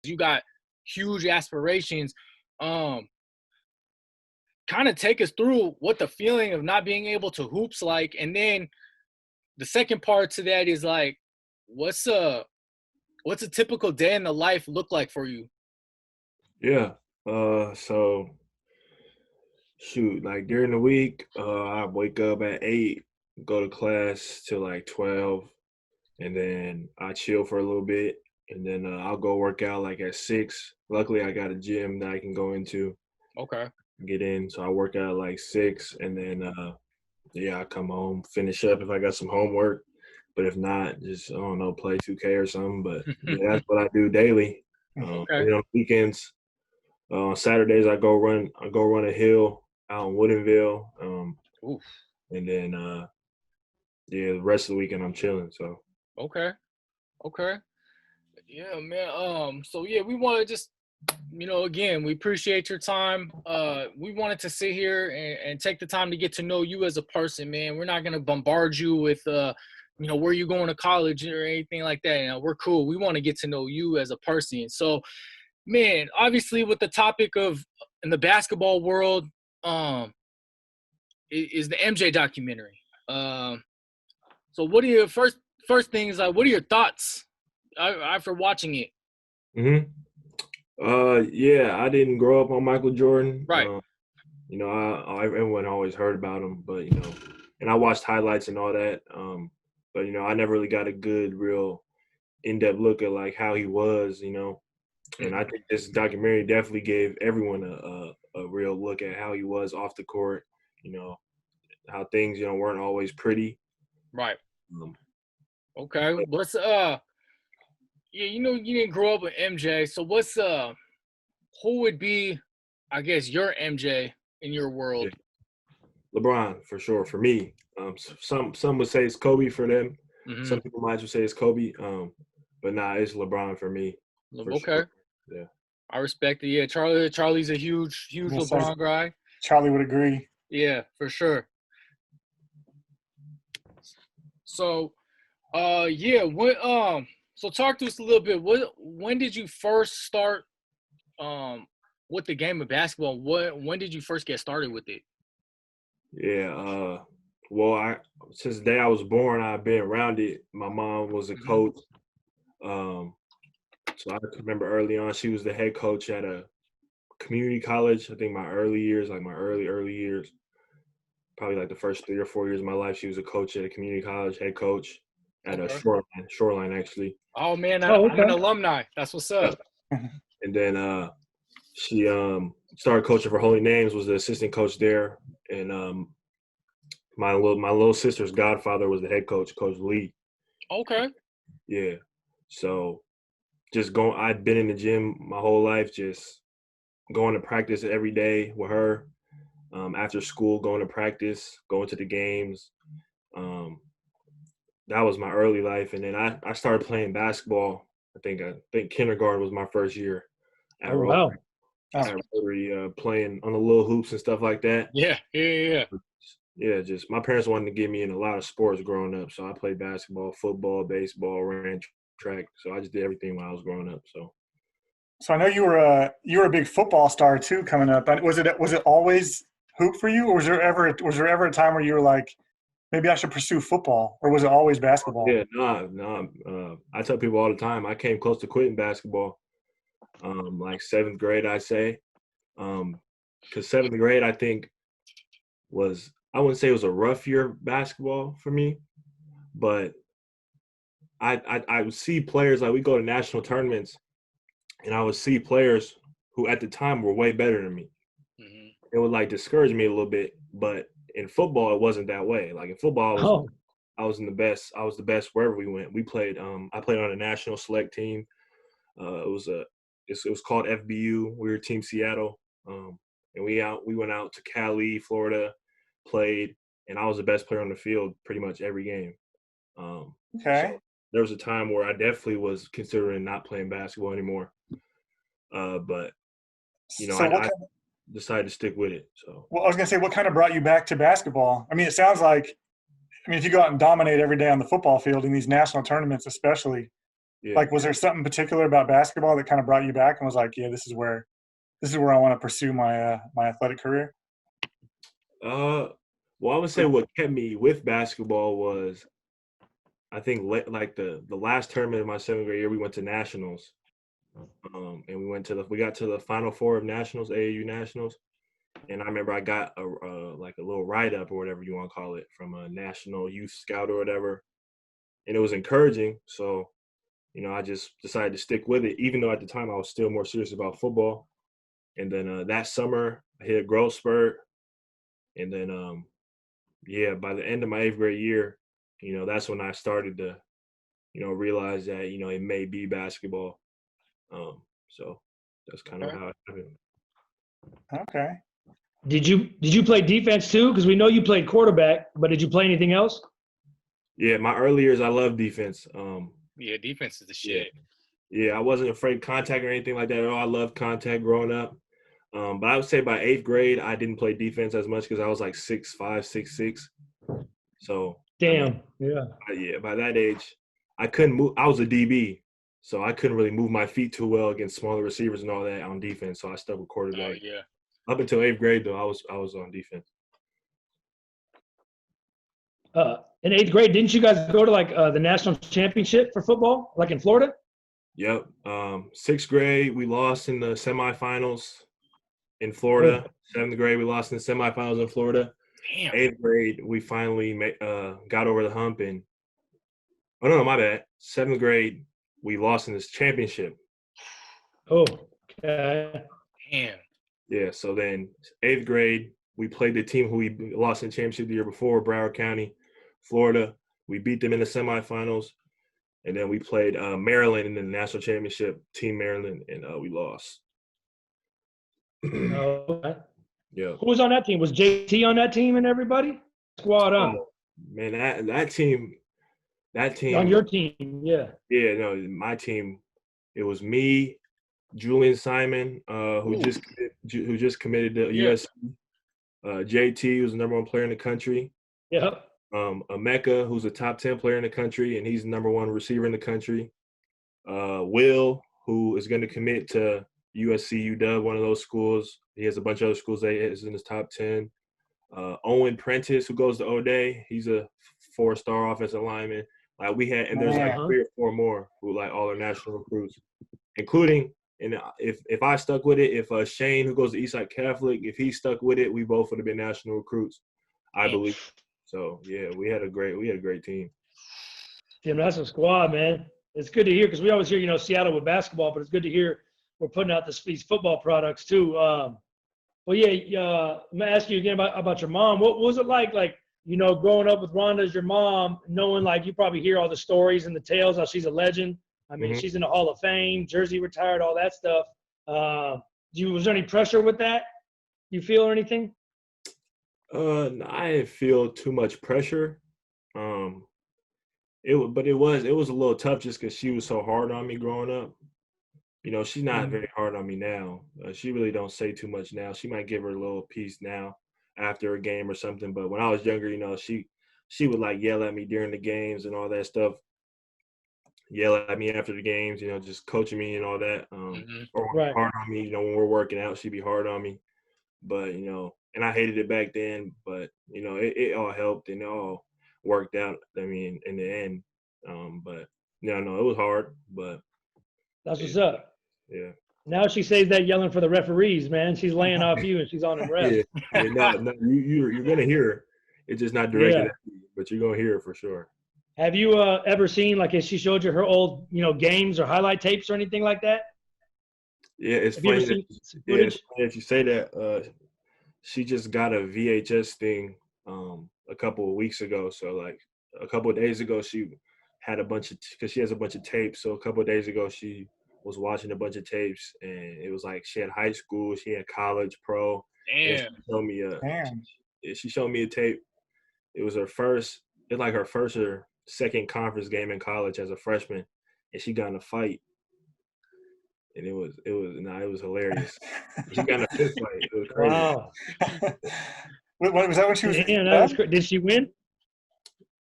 you got huge aspirations. Kind of take us through what the feeling of not being able to hoop's like, and then the second part to that is like, what's a typical day in the life look like for you? Yeah. So shoot, like during the week, I wake up at 8, go to class till like 12, and then I chill for a little bit, and then I'll go work out like at 6. Luckily, I got a gym that I can go into, Okay. get in. So I work out at like 6, and then yeah, I come home, finish up if I got some homework. But if not, just I don't know, play 2K or something. But yeah, that's what I do daily. Okay. And on weekends, on Saturdays I go run a hill out in Woodinville. Oof. And then yeah, the rest of the weekend I'm chilling. So Okay. Okay. Yeah, man. So yeah, we want to just, again, we appreciate your time. We wanted to sit here and take the time to get to know you as a person, man. We're not gonna bombard you with where you going to college or anything like that. We're cool. We want to get to know you as a person. So, man, obviously with the topic of in the basketball world, is the MJ documentary. So what are your first things like? What are your thoughts after watching it? hmm yeah, I didn't grow up on Michael Jordan. Right. Everyone always heard about him, but and I watched highlights and all that. But I never really got a good, real in-depth look at like how he was. And I think this documentary definitely gave everyone a real look at how he was off the court. How things weren't always pretty. Right. Um, Okay. What's yeah, you didn't grow up with MJ, so what's who would be, I guess, your MJ in your yeah, world? LeBron for sure for me. Some would say it's Kobe for them. Mm-hmm. Some people might just say it's Kobe. But nah, it's LeBron for me for Okay. sure. Yeah. I respect it. Yeah, Charlie's a huge We'll say LeBron guy. Charlie would agree. Yeah, for sure. So yeah, so talk to us a little bit. When did you first start with the game of basketball? When did you first get started with it? Yeah. Well, since the day I was born, I've been around it. My mom was a Mm-hmm. coach. So I can remember early on, she was the head coach at a community college. I think my early years, like my early years, probably like the first 3 or 4 years of my life, she was a coach at a community college, head coach at a Okay. Shoreline actually. Oh man, Oh, I'm an okay. alumni. That's what's up. And then she started coaching for Holy Names, was the assistant coach there. And my little sister's godfather was the head coach, Coach Lee. Okay. Yeah. So just going, I'd been in the gym my whole life, just going to practice every day with her. After school, going to practice, going to the games. That was my early life. And then I started playing basketball. I think kindergarten was my first year at Oh, wow. Rotary, playing on the little hoops and stuff like that. Yeah. Yeah, just my parents wanted to get me in a lot of sports growing up. So I played basketball, football, baseball, ran track. So I just did everything when I was growing up. So I know you were a big football star too coming up. Was it always hoop for you, or was there ever a time where you were like, maybe I should pursue football, or was it always basketball? Yeah, no. I tell people all the time I came close to quitting basketball, like 7th grade, I'd say, because 7th grade I think I wouldn't say it was a rough year of basketball for me, but I would see players like we go to national tournaments, and I would see players who at the time were way better than me. Mm-hmm. It would like discourage me a little bit, but in football it wasn't that way. Like in football, I was the best wherever we went. We played. I played on a national select team. It was called FBU. We were Team Seattle, and we went out to Cali, Florida, played, and I was the best player on the field pretty much every game. Okay. So there was a time where I definitely was considering not playing basketball anymore. But I decided to stick with it. So. Well, I was gonna say, what kind of brought you back to basketball? I mean, it sounds like, if you go out and dominate every day on the football field in these national tournaments, especially, Yeah. Like, was there something particular about basketball that kind of brought you back and was like, yeah, this is where I want to pursue my my athletic career? Well, I would say what kept me with basketball was I think like the last tournament of my 7th grade year, we went to nationals, and we got to the Final Four of nationals, AAU nationals, and I remember I got a like a little write up or whatever you want to call it from a national youth scout or whatever, and it was encouraging. So I just decided to stick with it, even though at the time I was still more serious about football. And then that summer, I hit a growth spurt, and then by the end of my 8th grade year, that's when I started to realize that it may be basketball. So that's kind of how it happened. Okay. Did you play defense too? Because we know you played quarterback, but did you play anything else? Yeah, my early years, I loved defense. Yeah, defense is the shit. Yeah, I wasn't afraid of contact or anything like that at all. I loved contact growing up. But I would say by 8th grade, I didn't play defense as much because I was like 6'5", 6'6". So Damn. Yeah. by that age, I couldn't move. I was a DB, so I couldn't really move my feet too well against smaller receivers and all that on defense. So I stuck with quarterback. Yeah. Up until 8th grade, though, I was on defense. In 8th grade, didn't you guys go to like the national championship for football, like in Florida? Yep. 6th grade, we lost in the semifinals in Florida. 7th grade, we lost in the semifinals in Florida. Damn. 8th grade, we finally got over the hump. And no, my bad. 7th grade, we lost in this championship. Oh, okay. Damn. Yeah. So then 8th grade, we played the team who we lost in the championship the year before, Broward County, Florida. We beat them in the semifinals. And then we played Maryland in the national championship, Team Maryland, and we lost. Okay. Yeah. Who was on that team? Was JT on that team and everybody? Squad up. Oh, man, that team. On your team, yeah. Yeah, no, my team. It was me, Julian Simon, who just committed to USC. JT, who's the #1 player in the country. Yep. Emeka, who's a top 10 player in the country, and he's the #1 receiver in the country. Will, who is going to commit to USC, UW, one of those schools. He has a bunch of other schools that is in his top 10. Owen Prentice, who goes to O'Day. He's a 4-star offensive lineman. Like we had, and there's like 3 or 4 more who like all are national recruits, including. And if I stuck with it, if Shane, who goes to Eastside Catholic, if he stuck with it, we both would have been national recruits, I believe. So yeah, we had a great team. Tim, that's a squad, man. It's good to hear because we always hear, Seattle with basketball, but it's good to hear we're putting out these football products too. Well, yeah, I'm gonna ask you again about your mom. What was it like, growing up with Rhonda as your mom, knowing like you probably hear all the stories and the tales how she's a legend. I mean, she's in the Hall of Fame, jersey retired, all that stuff. Was there any pressure with that? You feel or anything? I didn't feel too much pressure. It was a little tough just because she was so hard on me growing up. She's not very hard on me now. She really don't say too much now. She might give her a little piece now after a game or something. But when I was younger, she would like yell at me during the games and all that stuff. Yell at me after the games, just coaching me and all that. Or hard on me, when we're working out, she'd be hard on me. But, and I hated it back then, but, it all helped and it all worked out, I mean, in the end. But, no, it was hard, but. That's what's up. Yeah. Now she says that yelling for the referees, man. She's laying off you and she's on the ref. Yeah. No, you're going to hear her. It's just not directed at me, but you're going to hear it for sure. Have you ever seen, like, if she showed you her old, games or highlight tapes or anything like that? Yeah, it's funny that you say that. She just got a VHS thing a couple of weeks ago. So, like, a couple of days ago, she had because she has a bunch of tapes. So, a couple of days ago, she was watching a bunch of tapes, and it was like she had high school, she had college, pro. Damn. She showed me a tape. It was her first or second conference game in college as a freshman, and she got in a fight, and it was hilarious. She got in a fist fight. It was crazy. Wow. Was that when she was? Damn, that was crazy. Did she win?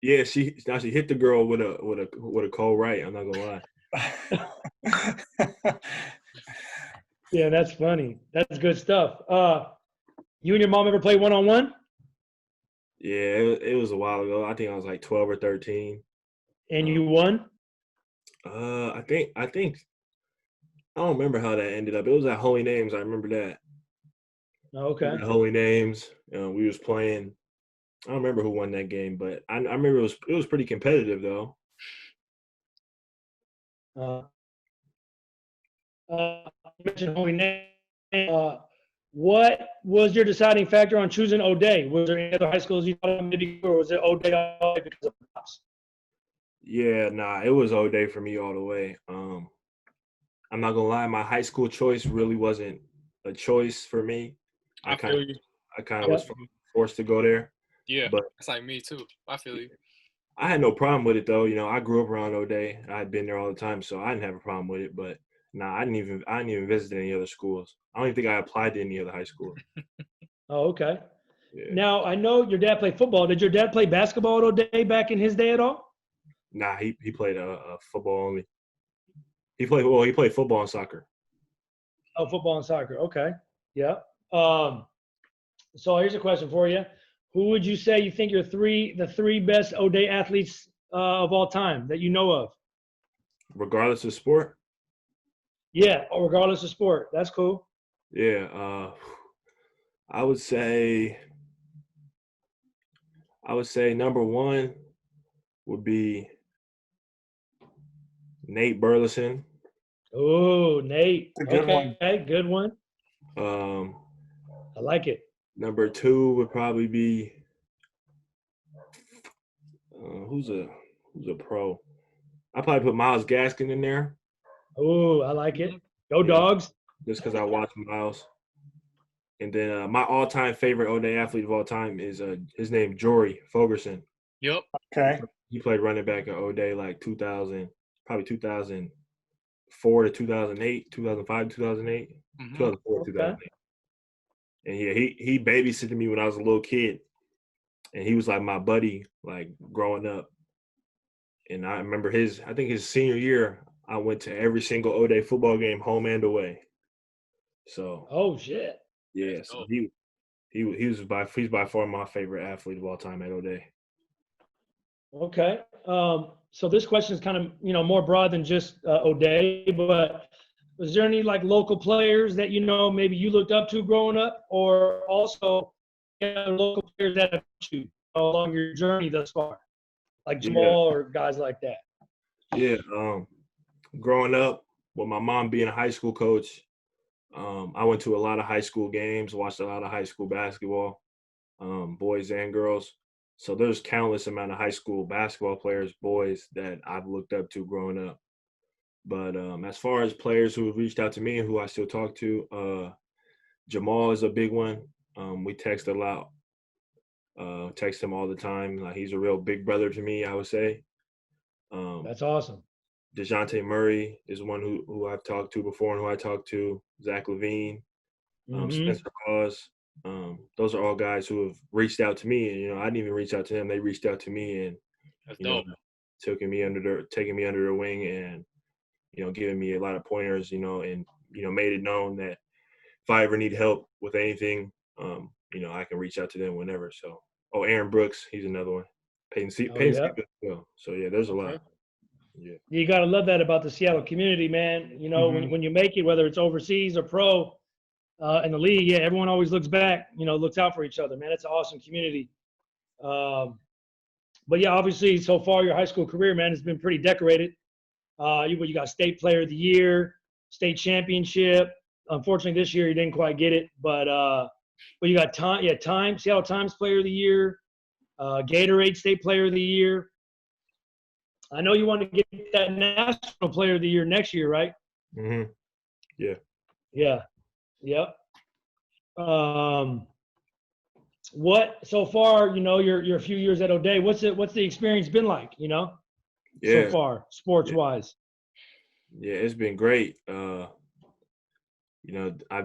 Yeah, she hit the girl with a cold right. I'm not gonna lie. Yeah, that's funny. That's good stuff. You and your mom ever play one-on-one? Yeah, it was a while ago. I think I was like 12 or 13. And you won? I think I don't remember how that ended up. It was at Holy Names. I remember that. It was Okay. at Holy Names. We was playing. I don't remember who won that game, but I remember it was pretty competitive though. Uh, you mentioned Holy Name. What was your deciding factor on choosing O'Day? Was there any other high schools you thought maybe, or was it O'Day only because of pops? Yeah, nah, it was O'Day for me all the way. I'm not gonna lie, my high school choice really wasn't a choice for me. I I kind feel of you. I kind of Yep. was forced to go there, Yeah, but it's like me too. I feel you. I had no problem with it though. I grew up around O'Day. I had been there all the time, so I didn't have a problem with it. But nah, I didn't even visit any other schools. I don't even think I applied to any other high schools. Oh, okay. Yeah. Now, I know your dad played football. Did your dad play basketball at O'Day back in his day at all? Nah, he played football only. He played football and soccer. Oh, football and soccer. Okay. Yeah. Um, so here's a question for you. Who would you say you think the three best O'Day athletes of all time that you know of? Regardless of sport. Yeah, regardless of sport. That's cool. Yeah. I would say number one would be Nate Burleson. Oh, Nate. It's a good one. Okay, good one. Um, I like it. Number two would probably be who's a pro. I probably put Miles Gaskin in there. Oh, I like it. Mhm. Go Yeah, Dogs. just because I watch Miles. And then my all-time favorite O'Day athlete of all time is his name Jory Fogerson. Yep. Okay. He played running back at O'Day like 2000, probably 2004 to 2008, 2005 to 2008, Hmm. 2004 to Okay. 2008. And yeah, he babysitted me when I was a little kid, and he was like my buddy like growing up. And I remember I think his senior year, I went to every single O'Day football game, home and away. So Oh shit. yeah, That's so dope. he's by far my favorite athlete of all time at O'Day. Okay. So this question is kind of more broad than just O'Day, but was there any like local players that maybe you looked up to growing up, or also local players that have helped you along your journey thus far, like Yeah, Jamal or guys like that? yeah. Growing up, with my mom being a high school coach, I went to a lot of high school games, watched a lot of high school basketball, boys and girls. So there's countless amount of high school basketball players, boys that I've looked up to growing up. But as far as players who have reached out to me and who I still talk to, Jamal is a big one. We text a lot, text him all the time. Like he's a real big brother to me, I would say. Um, That's awesome. DeJounte Murray is one who I've talked to before and who I talked to. Zach Levine, Hmm. Spencer Hawes. Those are all guys who have reached out to me, and I didn't even reach out to them. They reached out to me, and That's you know, dope. taking me under their wing, and giving me a lot of pointers, and made it known that if I ever need help with anything, I can reach out to them whenever. So, Aaron Brooks, he's another one. Peyton Oh Stevens yeah. as well. So yeah, there's a Okay. lot. Yeah. You got to love that about the Seattle community, man. Mhm. When you make it, whether it's overseas or pro, in the league, yeah, everyone always looks back, looks out for each other, man. It's an awesome community. But yeah, obviously, so far your high school career, man, has been pretty decorated. You got state player of the year, state championship. Unfortunately, this year you didn't quite get it, but you got Seattle Times player of the year, Gatorade state player of the year. I know you want to get that national player of the year next year, right? Mm-hmm. Yeah. Yeah. Yep. What so far? You're a few years at O'Day. What's the experience been like? So Yeah. far, sports Yeah. wise. Yeah. It's been great. I've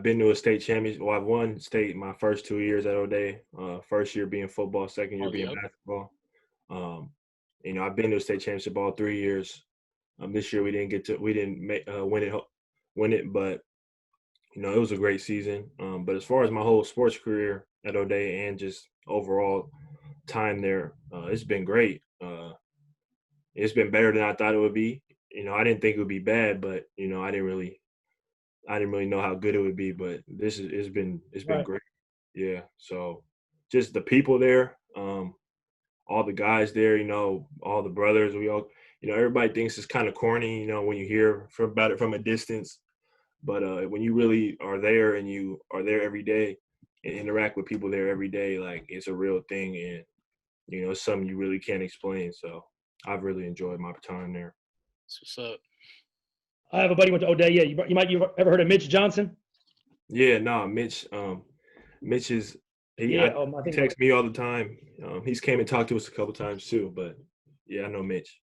been to a state championship. Well, I've won state my first 2 years at O'Day. First year being football, second year Oh, being yep. basketball. I've been to a state championship all 3 years. This year we didn't win it, but it was a great season. But as far as my whole sports career at O'Dea and just overall time there, it's been great. It's been better than I thought it would be. I didn't think it would be bad, but I didn't really know how good it would be. But it's been Right. great. Yeah. So just the people there, all the guys there, all the brothers, we all, everybody thinks it's kind of corny, when you hear about it from a distance. But when you really are there and you are there every day and interact with people there every day, like it's a real thing, and it's something you really can't explain. So I've really enjoyed my time there. That's what's up. I have a buddy who went to O'Dea. Yeah, you've ever heard of Mitch Johnson? Yeah, no, Mitch. Mitch is he I texts me all the time. He's came and talked to us a couple times too. But yeah, I know Mitch.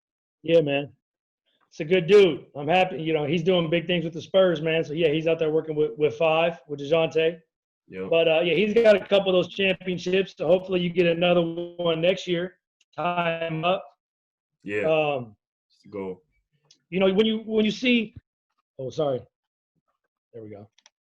Yeah, man. It's a good dude. I'm happy. He's doing big things with the Spurs, man. So, yeah, he's out there working with Five, with DeJounte. Yep. But, yeah, he's got a couple of those championships. So, hopefully you get another one next year. Tie him up. Yeah. It's the goal. When you see – oh, sorry. There we go.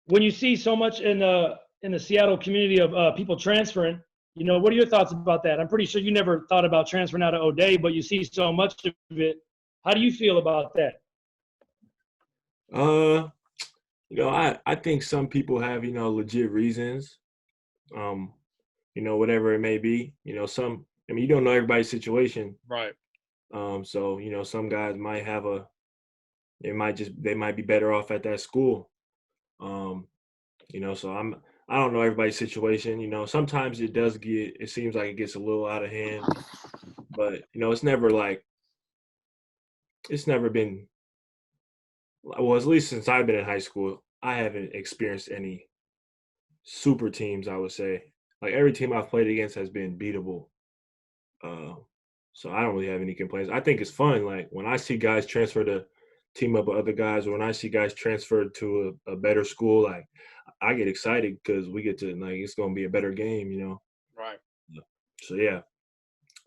When you see so much in the Seattle community of people transferring, what are your thoughts about that? I'm pretty sure you never thought about transferring out of O'Dea, but you see so much of it. How do you feel about that? I think some people have, legit reasons, whatever it may be, you don't know everybody's situation. Right. So, some guys might have they might be better off at that school. So I don't know everybody's situation. Sometimes it seems like it gets a little out of hand, but, it's never been, well, at least since I've been in high school, I haven't experienced any super teams, I would say. Like every team I've played against has been beatable. So I don't really have any complaints. I think it's fun. Like when I see guys transfer to team up with other guys, or when I see guys transfer to a better school, like I get excited because we get to, like, it's going to be a better game, Right. So yeah,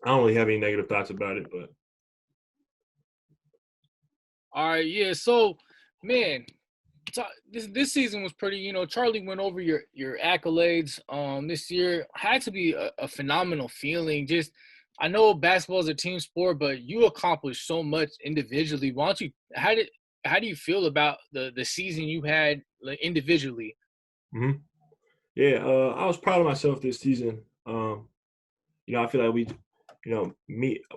I don't really have any negative thoughts about it, but. All right, yeah. So, man, this season was pretty. Charlie went over your accolades. This year had to be a phenomenal feeling. Just, I know basketball is a team sport, but you accomplished so much individually. Why don't you? How do you feel about the season you had, like, individually? Mm-hmm. Yeah, I was proud of myself this season. I feel like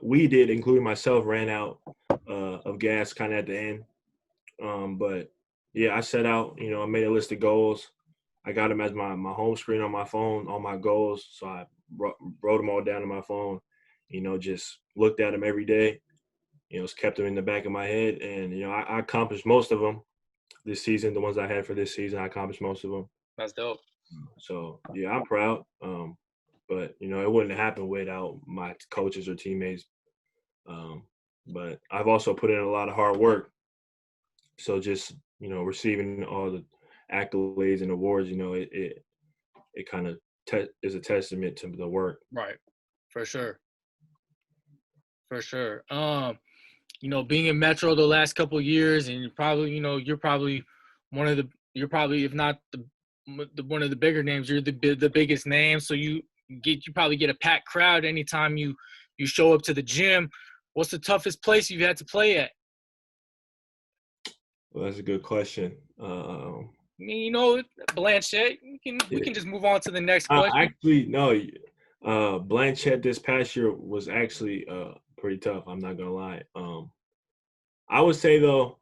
we did, including myself, ran out of gas kind of at the end. But yeah, I set out, I made a list of goals. I got them as my home screen on my phone, all my goals. So I wrote them all down on my phone, just looked at them every day, kept them in the back of my head. And, I accomplished most of them this season. The ones I had for this season, I accomplished most of them. That's dope. So yeah, I'm proud. But it wouldn't have happened without my coaches or teammates. But I've also put in a lot of hard work. So just, receiving all the accolades and awards, it kind of is a testament to the work. Right. For sure. For sure. Being in Metro the last couple of years, and you're probably if not the one of the bigger names, you're the biggest name. So you probably get a packed crowd anytime you show up to the gym. What's the toughest place you've had to play at? Well, that's a good question. Blanchette. We can just move on to the next question. Actually, no. Blanchette this past year was actually pretty tough. I'm not gonna lie. I would say though,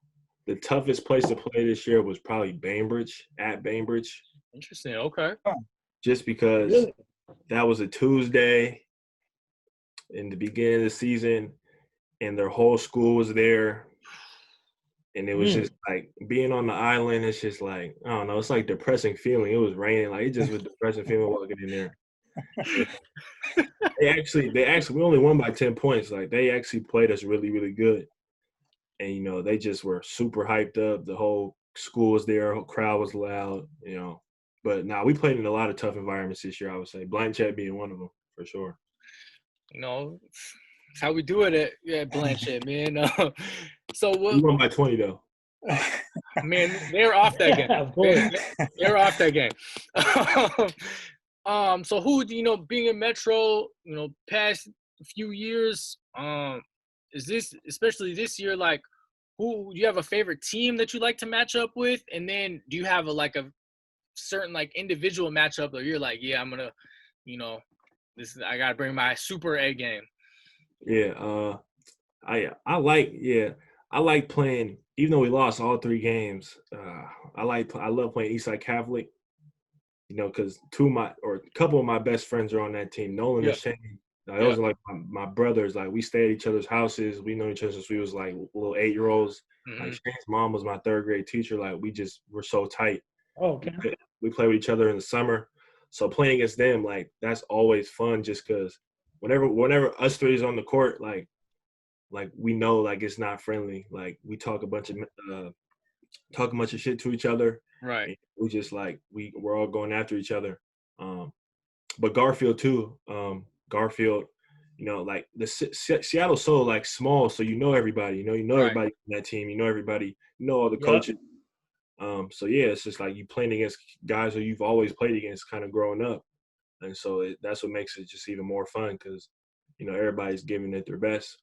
the toughest place to play this year was probably Bainbridge, at Bainbridge. Interesting. Okay. Just because that was a Tuesday in the beginning of the season, and their whole school was there. And it was just like being on the island. It's just like, I don't know. It's like depressing feeling. It was raining. Like, it just was depressing feeling walking in there. We only won by 10 points. Like, they actually played us really, really good. And, they just were super hyped up. The whole school was there. Whole crowd was loud, But we played in a lot of tough environments this year, I would say. Blanchette being one of them, for sure. It's how we do it at Blanchette, man. So We won by 20 though. man, they're off that game. Of course. They're off that game. So who do you know, being in Metro, past few years, is this, especially this year, like, who do you have a favorite team that you like to match up with? And then do you have a certain like individual matchup where you're like, yeah, I'm gonna, I gotta bring my super A game. Yeah, I like playing. Even though we lost all 3 games, I love playing Eastside Catholic. Because a couple of my best friends are on that team. Nolan Yeah. and Shane. Those are like my brothers. Like we stayed at each other's houses. We know each other since we was like little 8-year-olds. Mhm. Like Shane's mom was my 3rd grade teacher. Like we're so tight. Oh, okay. We play with each other in the summer. So playing against them, like that's always fun. Just because whenever us 3 is on the court, like we know like it's not friendly. Like we talk a bunch of shit to each other. Right. We just like we're all going after each other. But Garfield too. Garfield, like the Seattle's so like small, so everybody. Right. Everybody on that team. Everybody. All the Yep. coaches. So yeah, it's just like you playing against guys who you've always played against, kind of growing up, and so that's what makes it just even more fun because everybody's giving it their best.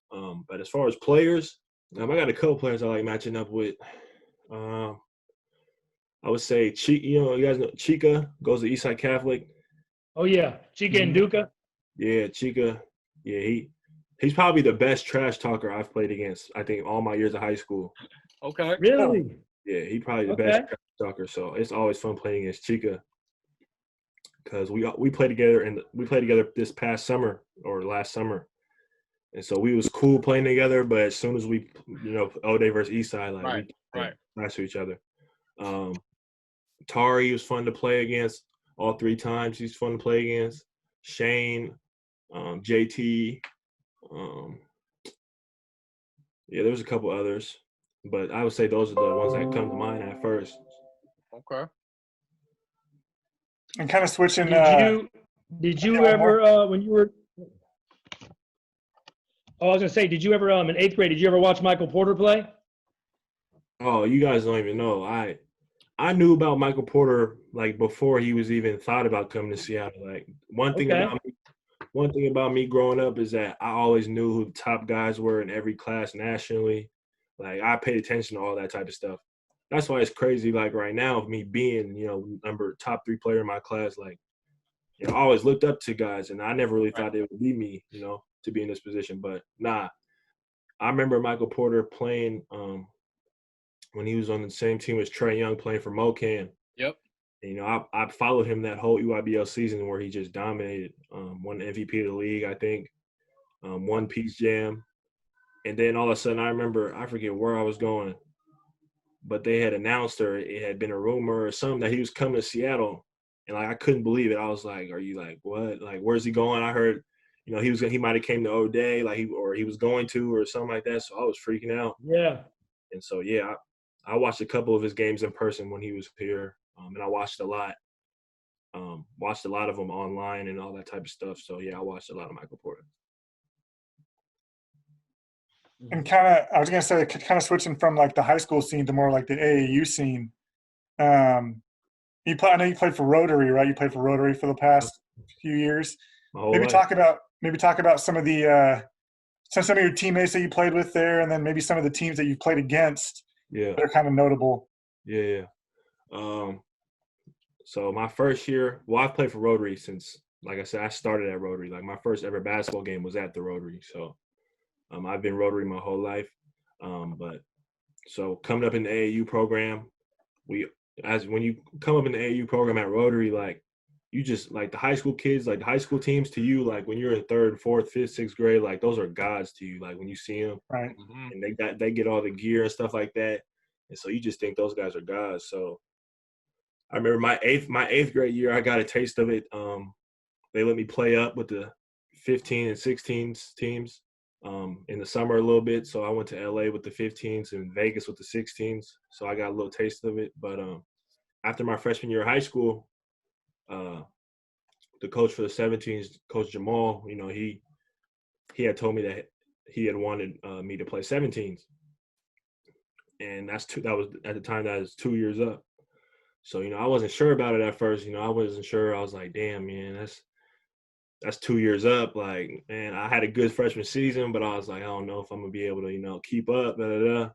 But as far as players, I got a couple players I like matching up with. I would say you guys know Chica goes to Eastside Catholic. Oh yeah, Chica and Duca. Yeah, Chica. Yeah, he's probably the best trash talker I've played against. I think all my years of high school. Okay. Really? Yeah, he's probably the Okay. best trash talker. So it's always fun playing against Chica because we played together this past summer or last summer, and so we was cool playing together. But as soon as we, O'Day versus Eastside, like Right. we Right. smash to each other. Tari was fun to play against all 3 times. He's fun to play against. Shane, JT. Yeah, there's a couple others, but I would say those are the ones that come to mind at first. Okay. And kind of switching. Did you ever when you were? Oh, I was gonna say, did you ever in 8th grade? Did you ever watch Michael Porter play? Oh, you guys don't even know. I knew about Michael Porter like before he was even thought about coming to Seattle. Like one thing about me growing up is that I always knew who the top guys were in every class nationally. Like I paid attention to all that type of stuff. That's why it's crazy. Like right now, of me being top 3 player in my class, like I always looked up to guys, and I never really thought it would be me, to be in this position. But nah, I remember Michael Porter playing when he was on the same team as Trae Young playing for MoCan. Yep. And, I followed him that whole EYBL season where he just dominated, won the MVP of the league, I think, won Peace Jam. And then all of a sudden, I forget where I was going, but they had announced, or it had been a rumor or something, that he was coming to Seattle. And like I couldn't believe it. I was like, "Are you like what? Like where's he going?" I heard, he might have came to O'Day, like he was going to or something like that. So I was freaking out. Yeah. And so yeah, I watched a couple of his games in person when he was here, and I watched a lot. Watched a lot of them online and all that type of stuff. So yeah, I watched a lot of Michael Porter. And I was gonna say, kind of switching from like the high school scene to more like the AAU scene. I know you played for Rotary, right? You played for Rotary for the past few years. My whole Maybe life. talk about some of the some of your teammates that you played with there, and then maybe some of the teams that you played against. Yeah. That are kind of notable. Yeah. So my first year, I've played for Rotary since, like I said, I started at Rotary. Like my first ever basketball game was at the Rotary. So I've been Rotary my whole life. But so coming up in the AAU program, when you come up in the AAU program at Rotary, like you just like the high school kids, like the high school teams to you, like when you're in 3rd, 4th, 5th, 6th grade, like those are gods to you. Like when you see them, right? And they get all the gear and stuff like that, and so you just think those guys are gods. So I remember my eighth grade year, I got a taste of it. They let me play up with the 15 and 16s teams in the summer a little bit. So I went to LA with the 15s and Vegas with the 16s. So I got a little taste of it. But after my freshman year of high school, the coach for the 17s, Coach Jamal, he had told me that he had wanted me to play 17s. and that was at the time that was 2 years up. So, I wasn't sure about it at first. I wasn't sure. I was like, damn, man, that's 2 years up. Like, man, I had a good freshman season, but I was like, I don't know if I'm gonna be able to, keep up. Da, da, da.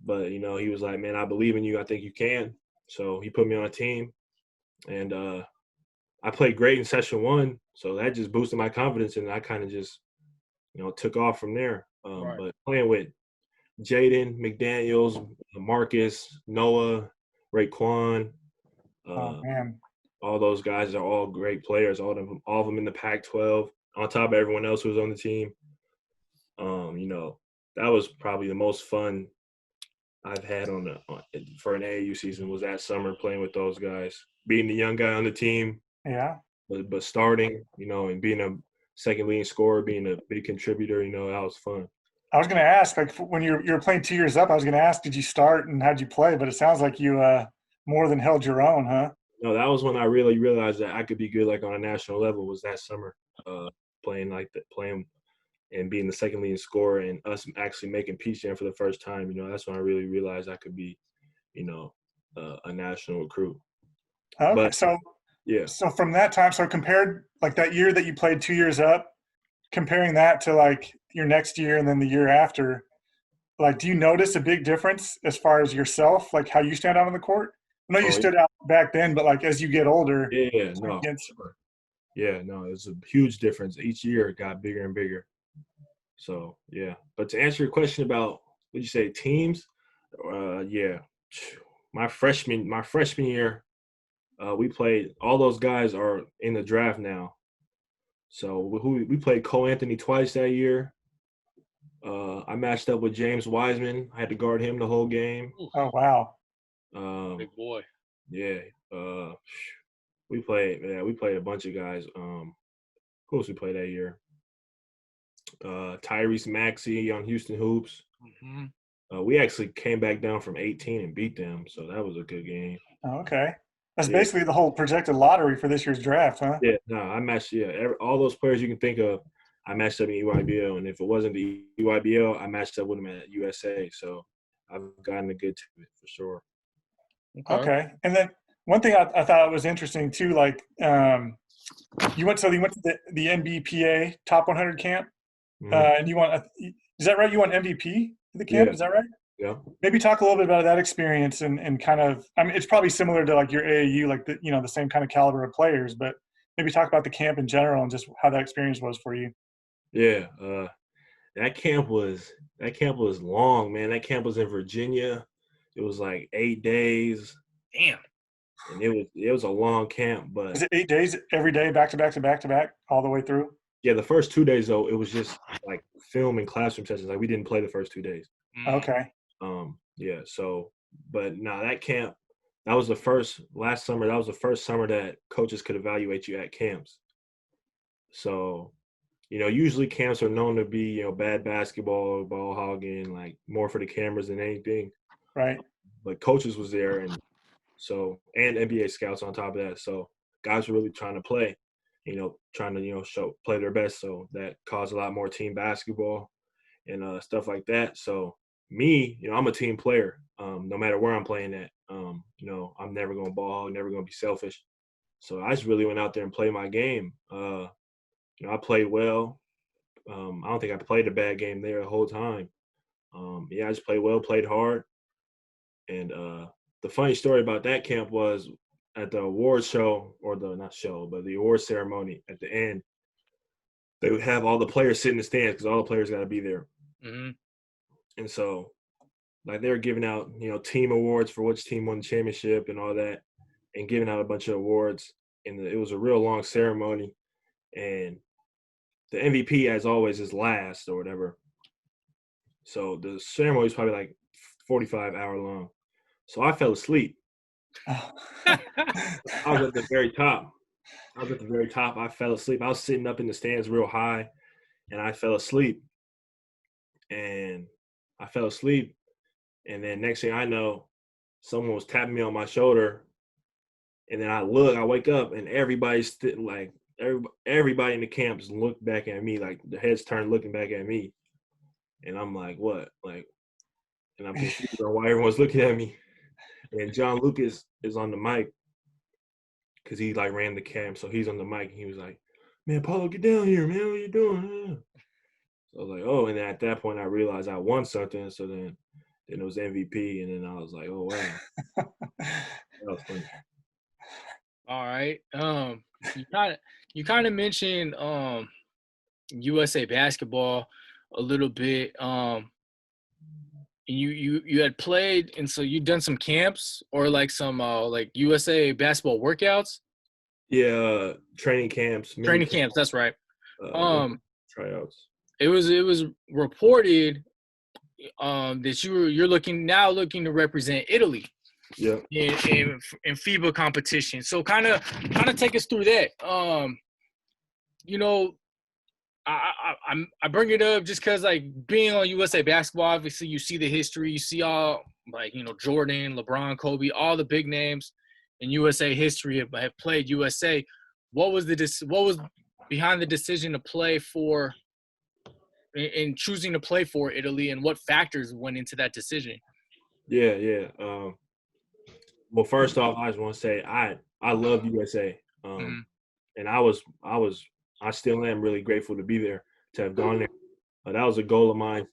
But he was like, man, I believe in you. I think you can. So he put me on a team, and I played great in session 1. So that just boosted my confidence, and I kind of just, took off from there. Right. But playing with Jaden, McDaniels, Marcus, Noah, Raekwon, Oh man. all those guys are all great players. All of them in the Pac-12. On top of everyone else who was on the team. That was probably the most fun I've had for an AAU season was that summer playing with those guys, being the young guy on the team. Yeah. But starting, and being a second leading scorer, being a big contributor, that was fun. I was going to ask, like, when you were playing 2 years up, I was going to ask, did you start and how'd you play? But it sounds like you more than held your own, huh? No, that was when I really realized that I could be good, like on a national level. Was that summer, playing and being the second leading scorer, and us actually making Peach Jam for the first time. That's when I really realized I could be, a national recruit. Okay, but, so yeah. So from that time, so compared like that year that you played 2 years up, comparing that to like your next year and then the year after, like, do you notice a big difference as far as yourself, like how you stand out on the court? I know you stood out back then, but like as you get older, yeah, no, yeah, no, it's a huge difference. Each year it got bigger and bigger. So yeah, but to answer your question about what you say teams, yeah, my freshman year, we played. All those guys are in the draft now. So we played Cole Anthony twice that year. I matched up with James Wiseman. I had to guard him the whole game. Oh wow, big boy. Yeah, we played a bunch of guys. Who else we played that year? Tyrese Maxey on Houston Hoops. Mm-hmm. We actually came back down from 18 and beat them, so that was a good game. Okay, that's basically the whole projected lottery for this year's draft, huh? Yeah, no, I matched. Yeah, all those players you can think of, I matched up in EYBL, and if it wasn't the EYBL, I matched up with them at USA. So I've gotten a good to it for sure. Okay, and then one thing I thought was interesting too, like you went to the NBPA Top 100 camp, and you won. Is that right? You won MVP of the camp. Yeah. Is that right? Yeah. Maybe talk a little bit about that experience and kind of. I mean, it's probably similar to like your AAU, like the same kind of caliber of players, but maybe talk about the camp in general and just how that experience was for you. Yeah. That camp was long, man. That camp was in Virginia. It was like 8 days. Damn. And it was a long camp, but is it 8 days every day, back to back to back to back, all the way through? Yeah, the first 2 days though, it was just like film and classroom sessions. Like we didn't play the first 2 days. Okay. Yeah. So, but no, that camp, that was last summer. That was the first summer that coaches could evaluate you at camps. So, usually camps are known to be, bad basketball, ball hogging, like more for the cameras than anything. Right. But coaches was there, and NBA scouts on top of that. So guys were really trying to play, trying to, play their best. So that caused a lot more team basketball and stuff like that. So me, I'm a team player. No matter where I'm playing at, I'm never going to ball hog, never going to be selfish. So I just really went out there and played my game. I played well. I don't think I played a bad game there the whole time. I just played well, played hard. And the funny story about that camp was at the award show, or the award ceremony at the end, they would have all the players sit in the stands because all the players got to be there. Mm-hmm. And so, like, they were giving out, team awards for which team won the championship and all that, and giving out a bunch of awards. And it was a real long ceremony. And the MVP, as always, is last or whatever. So the ceremony was probably like 45 hour long. So I fell asleep. I was at the very top. I fell asleep. I was sitting up in the stands real high, and I fell asleep. And then next thing I know, someone was tapping me on my shoulder. And then I wake up, and everybody's everybody in the camps looked back at me, like the heads turned looking back at me. And I'm like, what? Like, and I'm confused on why everyone's looking at me. And John Lucas is on the mic because he like ran the cam, so he's on the mic and he was like, "Man, Paulo, get down here, man. What are you doing?" So I was like, "Oh," and then at that point I realized I won something. So then it was MVP, and then I was like, "Oh wow, that was funny." All right. You kind of mentioned USA basketball a little bit. You had played, and so you done some camps or like some like USA basketball workouts, Yeah, training camps, mini training camps. That's right. winter Um, tryouts. it was reported that you're looking to represent Italy Yep. in FIBA competition. So kind of take us through that. You know, I bring it up just because like being on USA basketball, obviously you see the history, you see all like Jordan, LeBron, Kobe, all the big names in USA history have played USA. What was behind the decision to play for in choosing to play for Italy, and what factors went into that decision? Yeah. Well, first off, I just want to say I love USA, Mhm. and I still am really grateful to be there, to have gone there. That was a goal of mine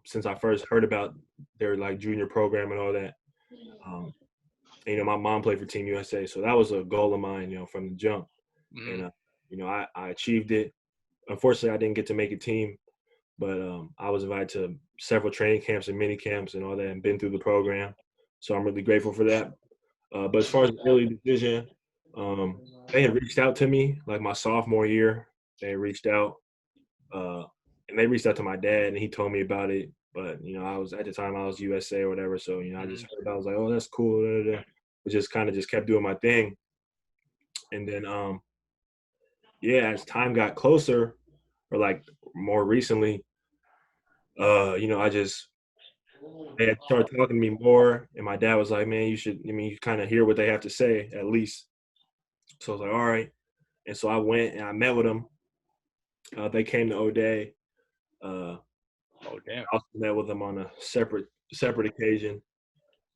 since I first heard about their like junior program and all that. Um, and, my mom played for Team USA, so that was a goal of mine, from the jump. Mhm. And I achieved it. Unfortunately, I didn't get to make a team, but I was invited to several training camps and mini camps and all that, and been through the program. So I'm really grateful for that. But as far as the early decision, they had reached out to me like my sophomore year. They reached out, and they reached out to my dad, and he told me about it. But I was at the time I was USA or whatever, so I just heard about it. I was like, oh, that's cool. Da, da, da. But just kind of just kept doing my thing, and then yeah, as time got closer, or like more recently, I just they had started talking to me more, and my dad was like, man, you should. I mean, you kind of hear what they have to say at least. So I was like, all right. And so I went and I met with them. They came to O'Day. Oh damn. I also met with them on a separate occasion,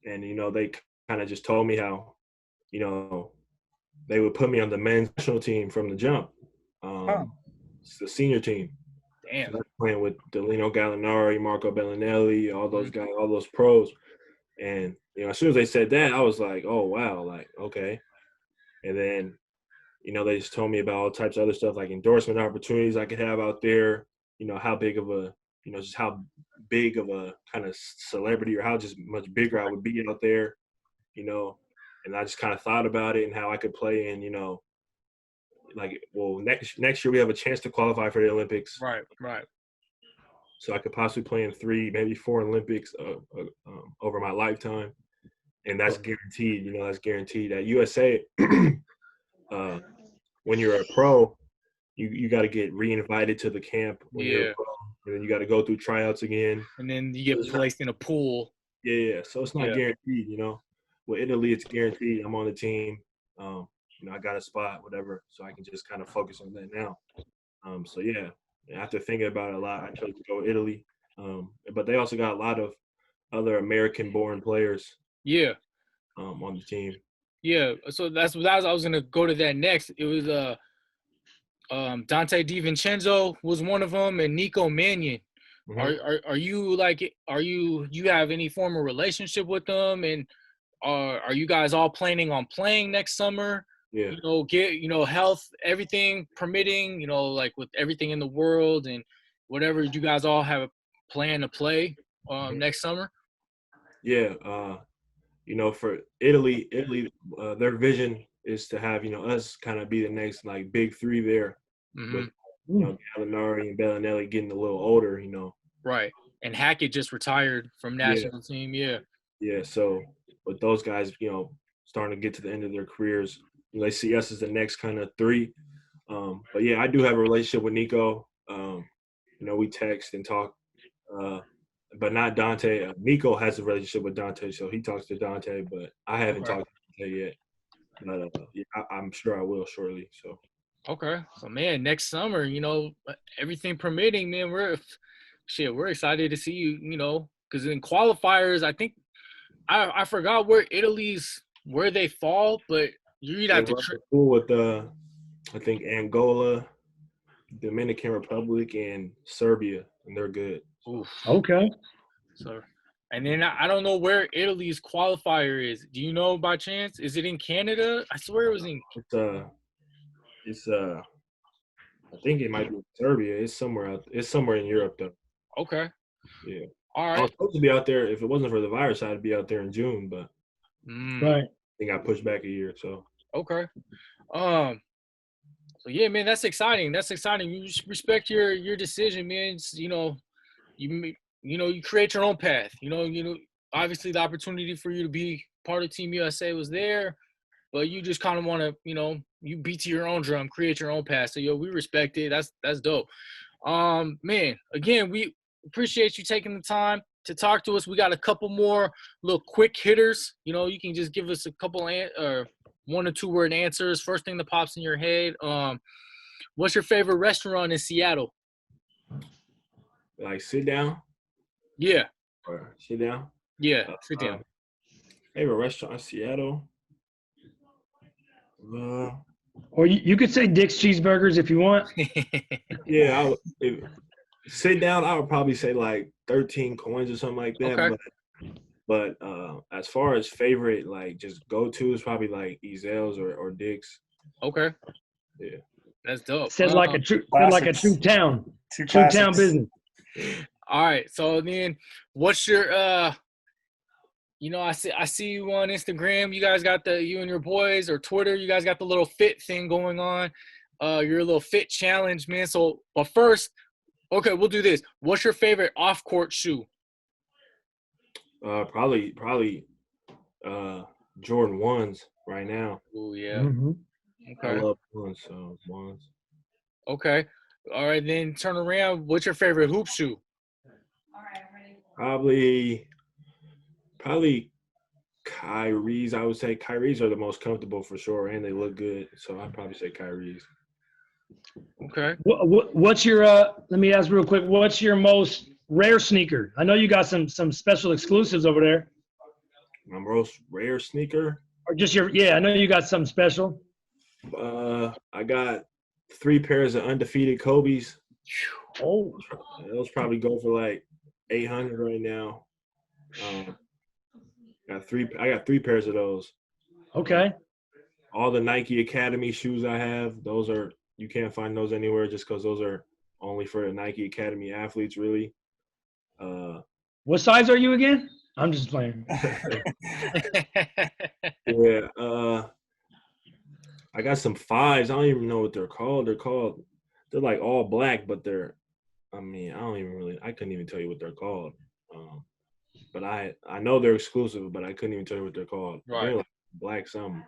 and they kind of just told me how you know they would put me on the men's national team from the jump. Huh. It's the senior team. So Damn. that's playing with Delino Gallinari, Marco Bellinelli, all those Mhm. guys, all those pros. And as soon as they said that, I was like, oh wow, like okay. And then they just told me about all types of other stuff like endorsement opportunities I could have out there. How big of a, just how big of a kind of celebrity or how just much bigger I would be out there, And I just kind of thought about it and how I could play in, like, well, next year we have a chance to qualify for the Olympics. Right. So I could possibly play in 3, maybe 4 Olympics over my lifetime. And that's guaranteed, that's guaranteed. At USA, when you're a pro, you got to get re-invited to the camp when you're a Yeah. pro, and then you got to go through tryouts again. And then you get placed in a pool. Yeah. So it's not Yeah. guaranteed, With Italy, it's guaranteed. I'm on the team. I got a spot, whatever, so I can just kind of focus on that now. So yeah, after thinking about it a lot, I chose to go with Italy. But they also got a lot of other American-born players Yeah. on the team. Yeah. So that's what I was gonna go to that next. It was Dante DiVincenzo was one of them, and Nico Mannion. Mhm. Are you have any form of relationship with them, and are you guys all planning on playing next summer? Yeah. Get health, everything permitting, like with everything in the world and whatever, you guys all have a plan to play next summer? Yeah. For Italy, their vision is to have us kind of be the next like big 3 there, Mm-hmm. with Gallinari and Bellinelli getting a little older. Right. And Hackett just retired from Yeah. national team. Yeah. Yeah. So, but those guys, starting to get to the end of their careers, they see us as the next kind of 3. But yeah, I do have a relationship with Nico. We text and talk, but not Dante. Nico has a relationship with Dante, so he talks to Dante, but I haven't Okay. talked to Dante yet. But yeah, I'm sure I will shortly. So Okay. So man, next summer, everything permitting, man, we're excited to see you, because in qualifiers, I think I forgot where where they fall, but you'd have to. Cool with I think Angola, Dominican Republic, and Serbia, and they're good. Oof. Okay. So, and then I don't know where Italy's qualifier is. Do you know by chance? Is it in Canada? I swear it was in. It's I think it might be Serbia. It's somewhere in Europe though. Okay. Yeah. All I was right. supposed to be out there if it wasn't for the virus. I'd be out there in June, but Right. I think I pushed back a year. So Okay. So yeah, man, that's exciting. That's exciting. You respect your decision, man. You create your own path. Obviously the opportunity for you to be part of Team USA was there, but you just kind of want to, you beat to your own drum, create your own path. So we respect it. That's dope. Man, again, we appreciate you taking the time to talk to us. We got a couple more little quick hitters. You can just give us a couple or 1 or 2 word answers. First thing that pops in your head. What's your favorite restaurant in Seattle? like sit down. Yeah. Or sit down. Yeah. Sit down. Favorite restaurant in Seattle. Or you could say Dick's Cheeseburgers if you want. Yeah, sit down. I would probably say like 13 coins or something like that. Okay. But as far as favorite, like just go to is probably like Ezel's or Dick's. Okay. Yeah. That's dope. Said like a true town. Two True town classics. business. All right. So then what's your I see you on Instagram. You guys got you and your boys, or Twitter, you guys got the little fit thing going on. Your little fit challenge, man. So but first, okay, we'll do this. What's your favorite off-court shoe? Probably Jordan 1s right now. Oh yeah. Mm-hmm. I Okay. love 1s, so 1s. Okay. All right, then turn around. What's your favorite hoop shoe? Probably Kyrie's. I would say Kyrie's are the most comfortable for sure, and they look good. So I'd probably say Kyrie's. Okay. What's your let me ask real quick, what's your most rare sneaker? I know you got some special exclusives over there. My most rare sneaker? Or just I know you got something special. I got 3 pairs of undefeated Kobe's. Oh. Those probably go for like $800 right now. I got 3 pairs of those. Okay. All the Nike Academy shoes I have, you can't find those anywhere just because those are only for the Nike Academy athletes, really. What size are you again? I'm just playing. Yeah. I got some 5s. I don't even know what they're called. They're like all black, but I couldn't even tell you what they're called. But I know they're exclusive, but I couldn't even tell you what they're called. Right. They're like black something,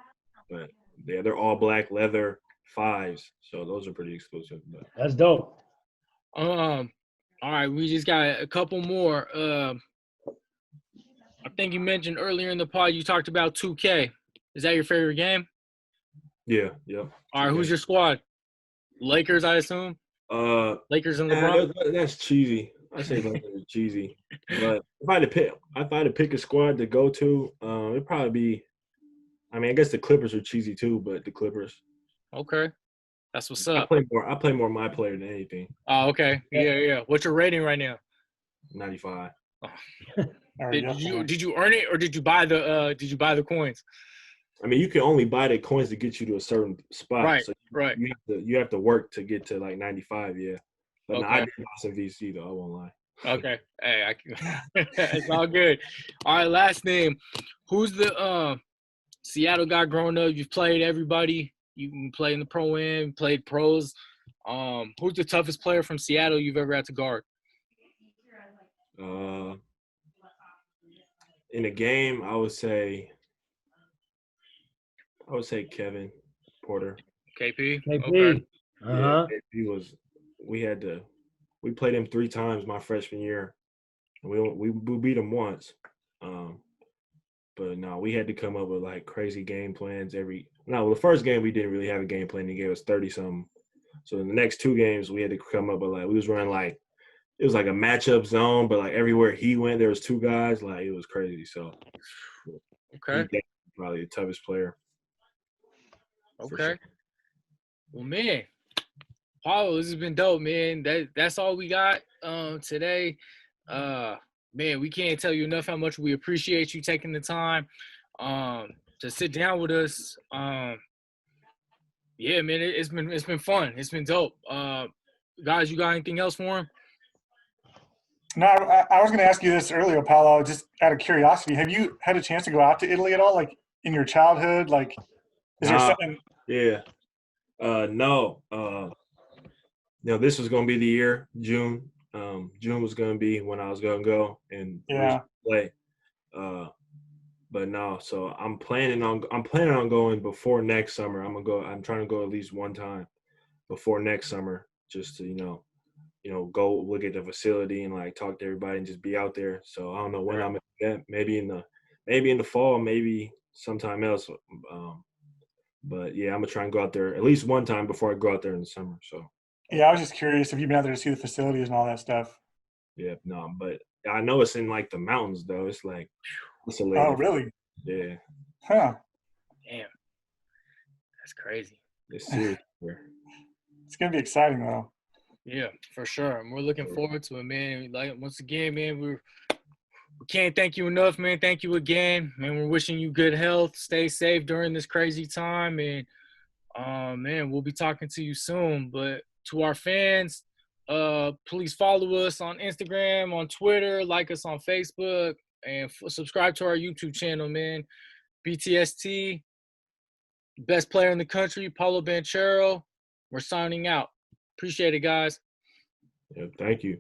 but they're all black leather 5s. So those are pretty exclusive. But That's dope. All right, we just got a couple more. I think you mentioned earlier in the pod you talked about 2K. Is that your favorite game? yeah. All right, who's your squad? Lakers, I assume. Lakers and LeBron. That's cheesy. I say Lakers are cheesy. But if I had to pick a squad to go to, it'd probably be. I guess the Clippers are cheesy too, but the Clippers. Okay, that's what's up. I play more my player than anything. Oh, okay. Yeah. What's your rating right now? 95. Did you earn it, or did you buy the coins? You can only buy the coins to get you to a certain spot. Right. So Right. You have to work to get to like 95. Yeah. But Okay. I did buy some VC though. I won't lie. Okay. Hey, it's all good. All right. Last name. Who's the Seattle guy growing up? You've played everybody. You can play in the pro-am, played pros. Who's the toughest player from Seattle you've ever had to guard? In a game, I would say Kevin Porter. KP. KP. Okay. Uh-huh. Yeah, we played him 3 times my freshman year. We beat him once. But no, we had to come up with like crazy game plans the first game we didn't really have a game plan. He gave us 30 something. So in the next 2 games we had to come up with we was running like it was like a matchup zone, but like everywhere he went, there was 2 guys. Like it was crazy. So Okay. he's probably the toughest player. For Okay. sure. Well, man, Paulo, this has been dope, man. That's all we got today. Man, we can't tell you enough how much we appreciate you taking the time to sit down with us. Yeah, man, it's been fun. It's been dope. Guys, you got anything else for him? No, I was going to ask you this earlier, Paolo, just out of curiosity. Have you had a chance to go out to Italy at all, like in your childhood? Like, is there something? Yeah. No. This was going to be the year, June. June was going to be when I was going to go and play. But no, so I'm planning on going before next summer. I'm trying to go at least one time before next summer, just to go look at the facility and like talk to everybody and just be out there. So I don't know when I'm at that. Maybe in the fall, maybe sometime else. But yeah, I'm gonna try and go out there at least one time before I go out there in the summer. So Yeah, I was just curious if you've been out there to see the facilities and all that stuff. yeah, no, but I know it's in like the mountains though. It's like it's a Oh, really? Yeah. Huh. Damn, that's crazy. It's serious. It's gonna be exciting though. Yeah, for sure. And we're looking forward to it, man. Like once again, man, we can't thank you enough, man. Thank you again, man. We're wishing you good health. Stay safe during this crazy time, and man, we'll be talking to you soon. But to our fans, please follow us on Instagram, on Twitter, like us on Facebook, and subscribe to our YouTube channel, man. BTST, best player in the country, Paolo Banchero. We're signing out. Appreciate it, guys. Yeah, thank you.